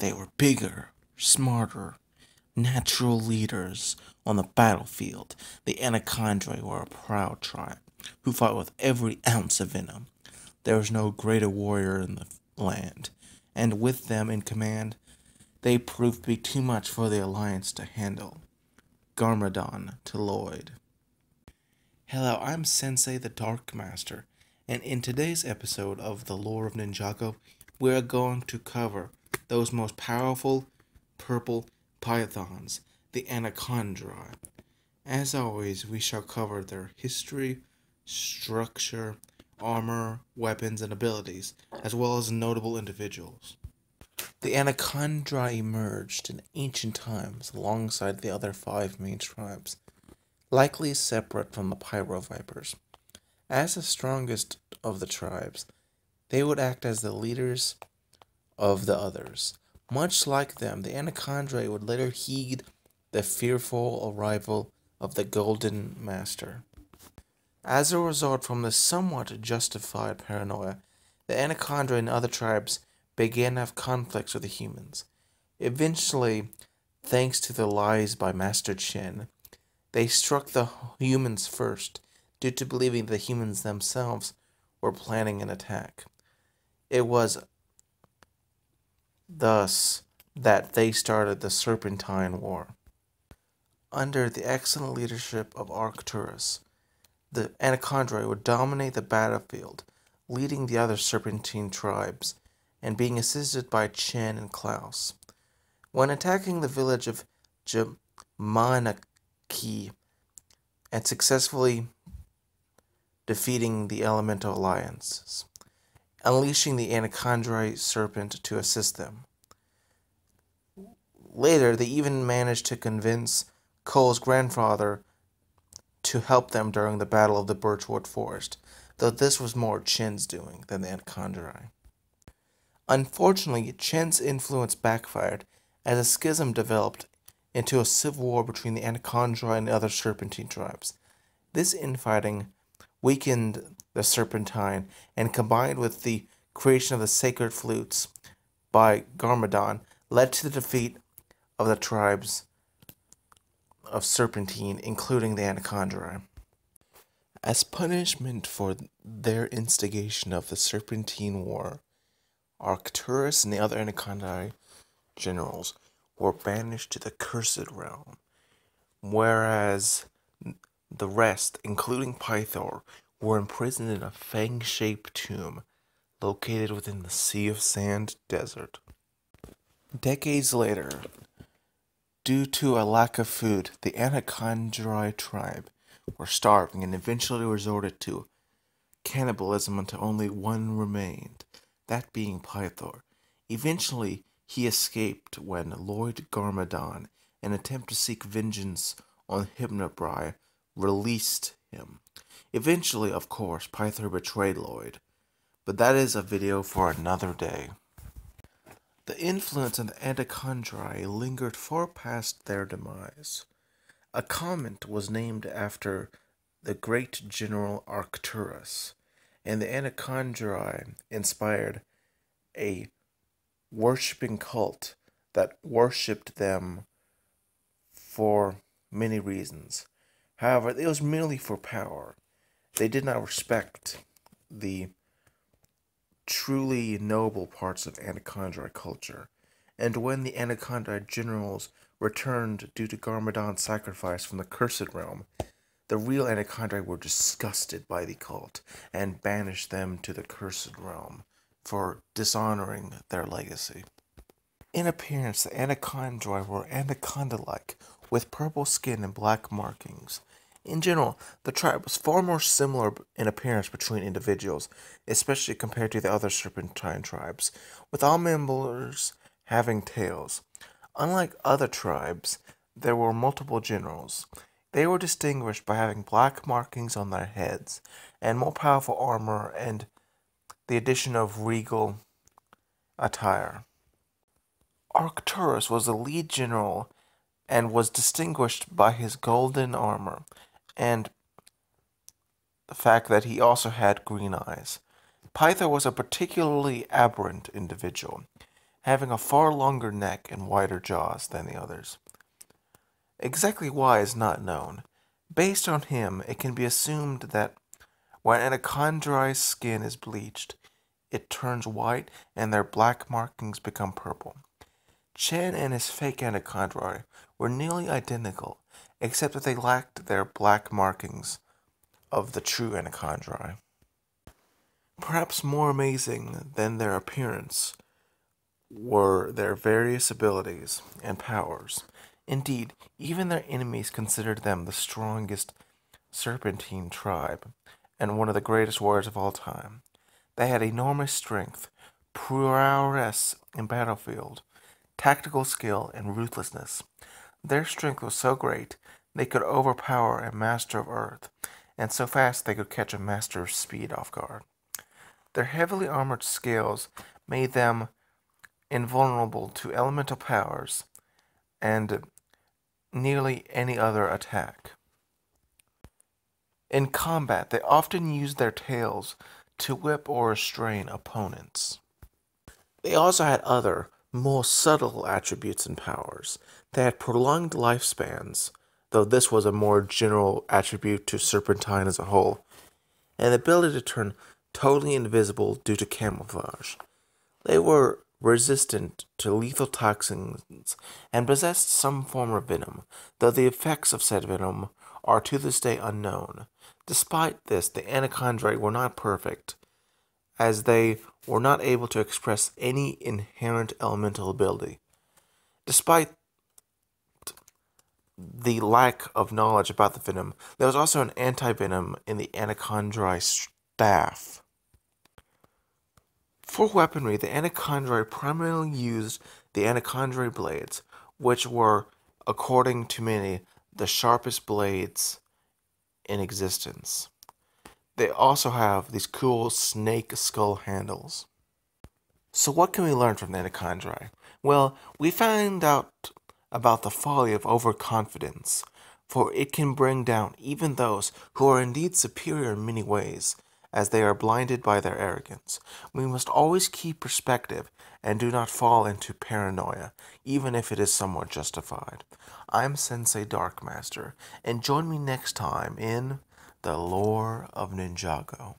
They were bigger, smarter, natural leaders on the battlefield. The Anacondrai were a proud tribe who fought with every ounce of venom. There was no greater warrior in the land, and with them in command, they proved to be too much for the Alliance to handle. Garmadon to Lloyd. Hello, I'm Sensei the Dark Master, and in today's episode of The Lore of Ninjago, we're going to cover those most powerful purple pythons, the Anacondrai. As always, we shall cover their history, structure, armor, weapons, and abilities, as well as notable individuals. The Anacondrai emerged in ancient times alongside the other 5 main tribes, likely separate from the Pyrovipers. As the strongest of the tribes, they would act as the leaders of the others. Much like them, the Anacondrai would later heed the fearful arrival of the Golden Master. As a result from this somewhat justified paranoia, the Anacondrai and other tribes began to have conflicts with the humans. Eventually, thanks to the lies by Master Chen, they struck the humans first, due to believing the humans themselves were planning an attack. It was thus that they started the Serpentine War. Under the excellent leadership of Arcturus, the Anacondrai would dominate the battlefield, leading the other Serpentine tribes, and being assisted by Chen and Klaus. When attacking the village of Jamanaki and successfully defeating the Elemental Alliances, unleashing the Anacondrai serpent to assist them. Later, they even managed to convince Cole's grandfather to help them during the Battle of the Birchwood Forest, though this was more Chen's doing than the Anacondrai. Unfortunately, Chen's influence backfired as a schism developed into a civil war between the Anacondrai and the other Serpentine tribes. This infighting weakened the Serpentine, and combined with the creation of the sacred flutes by Garmadon, led to the defeat of the tribes of Serpentine, including the Anacondrai. As punishment for their instigation of the Serpentine War, Arcturus and the other Anacondrai generals were banished to the Cursed Realm, whereas the rest, including Pythor, were imprisoned in a fang-shaped tomb located within the Sea of Sand desert. Decades later, due to a lack of food, the Anacondrai tribe were starving and eventually resorted to cannibalism until only one remained, that being Pythor. Eventually, he escaped when Lloyd Garmadon, in an attempt to seek vengeance on Hypnobrai, released him. Eventually, of course, Pythor betrayed Lloyd, but that is a video for another day. The influence of the Anacondrai lingered far past their demise. A convent was named after the great general Arcturus, and the Anacondrai inspired a worshipping cult that worshipped them for many reasons. However, it was merely for power. They did not respect the truly noble parts of Anacondrai culture, and when the Anacondrai generals returned due to Garmadon's sacrifice from the Cursed Realm, the real Anacondrai were disgusted by the cult and banished them to the Cursed Realm for dishonoring their legacy. In appearance, the Anacondrai were anaconda-like, with purple skin and black markings. In general, the tribe was far more similar in appearance between individuals, especially compared to the other Serpentine tribes, with all members having tails. Unlike other tribes, there were multiple generals. They were distinguished by having black markings on their heads, and more powerful armor, and the addition of regal attire. Arcturus was the lead general and was distinguished by his golden armor and the fact that he also had green eyes. Pythor was a particularly aberrant individual. having a far longer neck and wider jaws than the others. Exactly why is not known. Based on him, it can be assumed that when Anacondrai's skin is bleached, it turns white and their black markings become purple. Chen and his fake Anacondrai were nearly identical, except that they lacked their black markings of the true Anacondrai. Perhaps more amazing than their appearance were their various abilities and powers. Indeed, even their enemies considered them the strongest Serpentine tribe and one of the greatest warriors of all time. They had enormous strength, prowess in battlefield, tactical skill, and ruthlessness. Their strength was so great they could overpower a master of earth, and so fast they could catch a master of speed off guard. Their heavily armored scales made them invulnerable to elemental powers and nearly any other attack. In combat, they often used their tails to whip or restrain opponents. They also had other, more subtle attributes and powers. They had prolonged lifespans, though this was a more general attribute to Serpentine as a whole, and the ability to turn totally invisible due to camouflage. They were resistant to lethal toxins and possessed some form of venom, though the effects of said venom are to this day unknown. Despite this, the Anacondrai were not perfect, as they were not able to express any inherent elemental ability. Despite the lack of knowledge about the venom, there was also an anti-venom in the Anacondrai staff. For weaponry, the Anacondrai primarily used the Anacondrai blades, which were, according to many, the sharpest blades in existence. They also have these cool snake skull handles. So what can we learn from the Anacondrai? Well, we find out about the folly of overconfidence, for it can bring down even those who are indeed superior in many ways, as they are blinded by their arrogance. We must always keep perspective and do not fall into paranoia, even if it is somewhat justified. I'm Sensei Darkmaster, and join me next time in The Lore of Ninjago.